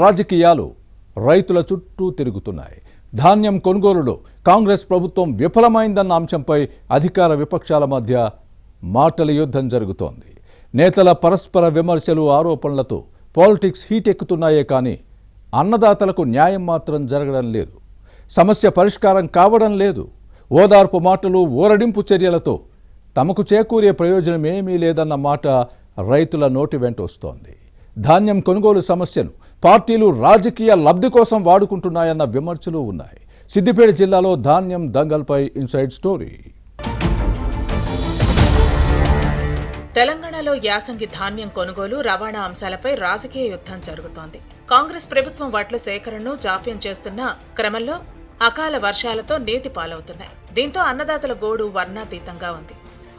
రాజకీయాలు రైతుల చుట్టూ తిరుగుతున్నాయి. ధాన్యం కొనుగోలులో కాంగ్రెస్ ప్రభుత్వం విఫలమైందన్న అంశంపై అధికార విపక్షాల మధ్య మాటల యుద్ధం జరుగుతోంది. నేతల పరస్పర విమర్శలు, ఆరోపణలతో పాలిటిక్స్ హీట్ ఎక్కుతున్నాయే కానీ అన్నదాతలకు న్యాయం మాత్రం జరగడం లేదు. సమస్య పరిష్కారం కావడం లేదు. ఓదార్పు మాటలు, ఊరడింపు చర్యలతో తమకు చేకూరే ప్రయోజనం ఏమీ లేదన్న మాట రైతుల నోటి వెంట వస్తోంది. ధాన్యం కొనుగోలు సమస్యను పార్టీలు రాజకీయ లబ్ధి కోసం వాడుకుంటున్నాయన్న విమర్శలు ఉన్నాయి. సిద్దిపేట జిల్లాలో ధాన్యం దంగల్పై ఇన్సైడ్ స్టోరీ. తెలంగాణలో యాసంగి ధాన్యం కొనుగోలు, రవాణా అంశాలపై రాజకీయ యుద్ధం జరుగుతోంది. కాంగ్రెస్ ప్రభుత్వం వడ్ల సేకరణను జాప్యం చేస్తున్న క్రమంలో అకాల వర్షాలతో నీటి పాలవుతున్నాయి. దీంతో అన్నదాతల గోడు వర్ణాతీతంగా ఉంది.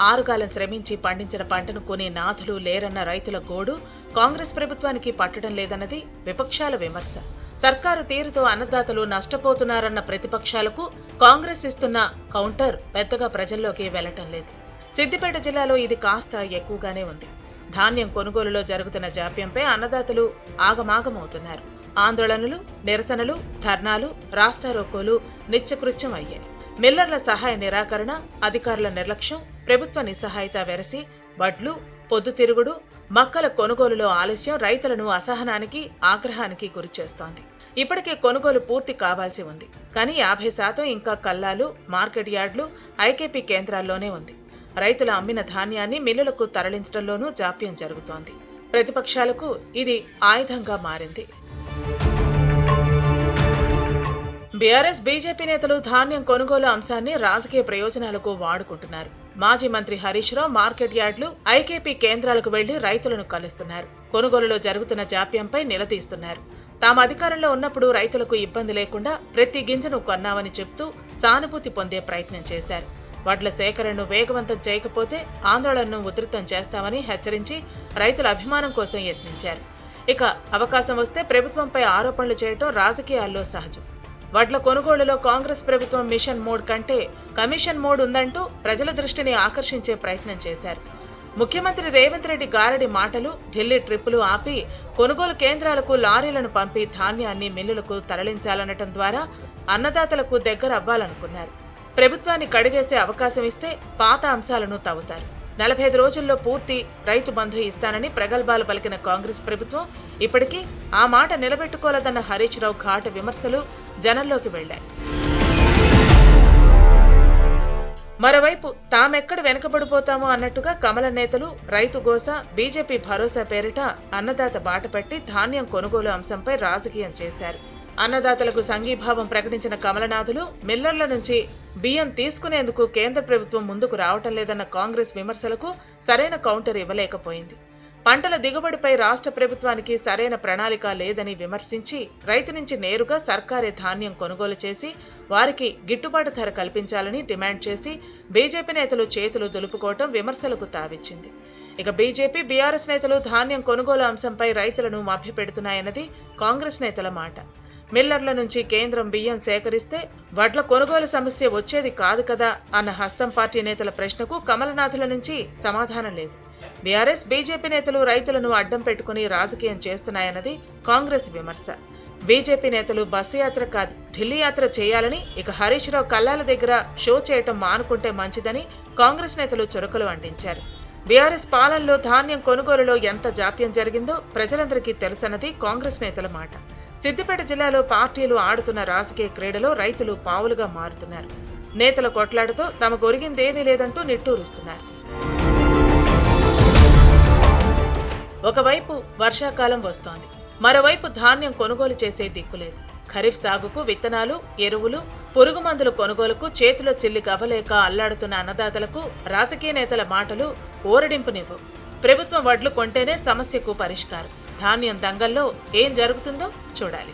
ఆరుగాలం శ్రమించి పండించిన పంటను కొనే నాథులు లేరన్న రైతుల గోడు కాంగ్రెస్ ప్రభుత్వానికి పట్టడం లేదన్నది విపక్షాల విమర్శ. సర్కారు తీరుతో అన్నదాతలు నష్టపోతున్నారన్న ప్రతిపక్షాలకు కాంగ్రెస్ ఇస్తున్న కౌంటర్ పెద్దగా ప్రజల్లోకి వెళ్లటం లేదు. సిద్దిపేట జిల్లాలో ఇది కాస్త ఎక్కువగానే ఉంది. ధాన్యం కొనుగోలులో జరుగుతున్న జాప్యంపై అన్నదాతలు ఆగమాగమవుతున్నారు. ఆందోళనలు, నిరసనలు, ధర్నాలు, రాస్తారోకోలు నిత్యకృత్యం అయ్యాయి. మిల్లర్ల సహాయ నిరాకరణ, అధికారుల నిర్లక్ష్యం, ప్రభుత్వ నిస్సహాయత వెరసి వడ్లు, పొద్దుతిరుగుడు, మక్కల కొనుగోలులో ఆలస్యం రైతులను అసహనానికి, ఆగ్రహానికి గురిచేస్తోంది. ఇప్పటికే కొనుగోలు పూర్తి కావాల్సి ఉంది. కానీ 50% ఇంకా కల్లాలు, మార్కెట్ యార్డులు, ఐకేపీ కేంద్రాల్లోనే ఉంది. రైతుల అమ్మిన ధాన్యాన్ని మిల్లులకు తరలించడంలోనూ జాప్యం జరుగుతోంది. ప్రతిపక్షాలకు ఇది ఆయుధంగా మారింది. బీఆర్ఎస్, బీజేపీ నేతలు ధాన్యం కొనుగోలు అంశాన్ని రాజకీయ ప్రయోజనాలకు వాడుకుంటున్నారు. మాజీ మంత్రి హరీష్ రావు మార్కెట్ యార్డులు, ఐకేపీ కేంద్రాలకు వెళ్లి రైతులను కలుస్తున్నారు. కొనుగోలులో జరుగుతున్న జాప్యంపై నిలదీస్తున్నారు. తాము అధికారంలో ఉన్నప్పుడు రైతులకు ఇబ్బంది లేకుండా ప్రతి గింజను కొన్నామని చెప్తూ సానుభూతి పొందే ప్రయత్నం చేశారు. వడ్ల సేకరణను వేగవంతం చేయకపోతే ఆందోళనను ఉధృతం చేస్తామని హెచ్చరించి రైతుల అభిమానం కోసం యత్నించారు. ఇక అవకాశం వస్తే ప్రభుత్వంపై ఆరోపణలు చేయటం రాజకీయాల్లో సహజం. వడ్ల కొనుగోలులో కాంగ్రెస్ ప్రభుత్వం మిషన్ మోడ్ కంటే కమిషన్ మోడ్ ఉందంటూ ప్రజల దృష్టిని ఆకర్షించే ప్రయత్నం చేశారు. ముఖ్యమంత్రి రేవంత్ రెడ్డి గారడి మాటలు, ఢిల్లీ ట్రిప్పులు ఆపి కొనుగోలు కేంద్రాలకు లారీలను పంపి ధాన్యాన్ని మిల్లులకు తరలించాలనటం ద్వారా అన్నదాతలకు దగ్గర అవ్వాలనుకున్నారు. ప్రభుత్వాన్ని కడిగేసే అవకాశం ఇస్తే పాత అంశాలను తవ్వుతారు. 45 రోజుల్లో పూర్తి రైతు బంధు ఇస్తానని ప్రగల్భాలు పలికిన కాంగ్రెస్ ప్రభుత్వం ఇప్పటికీ ఆ మాట నిలబెట్టుకోలేదన్న హరీష్ రావు ఘాటు విమర్శలు జనంలోకి వెళ్లాయి. మరోవైపు తామెక్కడ వెనుకబడిపోతామో అన్నట్టుగా కమల నేతలు రైతు గోస, బీజేపీ భరోసా పేరిట అన్నదాత బాటపట్టి ధాన్యం కొనుగోలు అంశంపై రాజకీయం చేశారు. అన్నదాతలకు సంఘీభావం ప్రకటించిన కమలనాథులు మిల్లర్ల నుంచి బియ్యం తీసుకునేందుకు కేంద్ర ప్రభుత్వం ముందుకు రావటం లేదన్న కాంగ్రెస్ విమర్శలకు సరైన కౌంటర్ ఇవ్వలేకపోయింది. పంటల దిగుబడిపై రాష్ట్ర ప్రభుత్వానికి సరైన ప్రణాళిక లేదని విమర్శించి రైతు నుంచి నేరుగా సర్కారే ధాన్యం కొనుగోలు చేసి వారికి గిట్టుబాటు ధర కల్పించాలని డిమాండ్ చేసి బీజేపీ నేతలు చేతులు దులుపుకోవటం విమర్శలకు తావిచ్చింది. ఇక బీజేపీ, బీఆర్ఎస్ నేతలు ధాన్యం కొనుగోలు అంశంపై రైతులను మభ్యపెడుతున్నాయన్నది కాంగ్రెస్ నేతల మాట. మిల్లర్ల నుంచి కేంద్రం బియ్యం సేకరిస్తే వడ్ల కొనుగోలు సమస్య వచ్చేది కాదు కదా అన్న హస్తం పార్టీ నేతల ప్రశ్నకు కమలనాథుల నుంచి సమాధానం లేదు. బీఆర్ఎస్, బీజేపీ నేతలు రైతులను అడ్డం పెట్టుకుని రాజకీయం చేస్తున్నాయన్నది కాంగ్రెస్ విమర్శ. బీజేపీ నేతలు బస్సు యాత్ర కాదు, ఢిల్లీ యాత్ర చేయాలని, ఇక హరీష్ రావు కల్లాల దగ్గర షో చేయటం మానుకుంటే మంచిదని కాంగ్రెస్ నేతలు చురకలు అంటించారు. బీఆర్ఎస్ పాలనలో ధాన్యం కొనుగోలులో ఎంత జాప్యం జరిగిందో ప్రజలందరికీ తెలుసన్నది కాంగ్రెస్ నేతల మాట. సిద్దిపేట జిల్లాలో పార్టీలు ఆడుతున్న రాజకీయ క్రీడలో రైతులు పావులుగా మారుతున్నారు. నేతల కొట్లాటతో తమకు ఒరిగిందేమీ లేదంటూ నిట్టూరుస్తున్నారు. ఒకవైపు వర్షాకాలం వస్తోంది, మరోవైపు ధాన్యం కొనుగోలు చేసే దిక్కులేదు. ఖరీఫ్ సాగుకు విత్తనాలు, ఎరువులు, పురుగు మందుల కొనుగోలుకు చేతిలో చిల్లి గవ్వలేక అల్లాడుతున్న అన్నదాతలకు రాజకీయ నేతల మాటలు ఊరడింపునివ్వు. ప్రభుత్వం వడ్లు కొంటేనే సమస్యకు పరిష్కారం. ధాన్యం దంగల్లో ఏం జరుగుతుందో చూడాలి.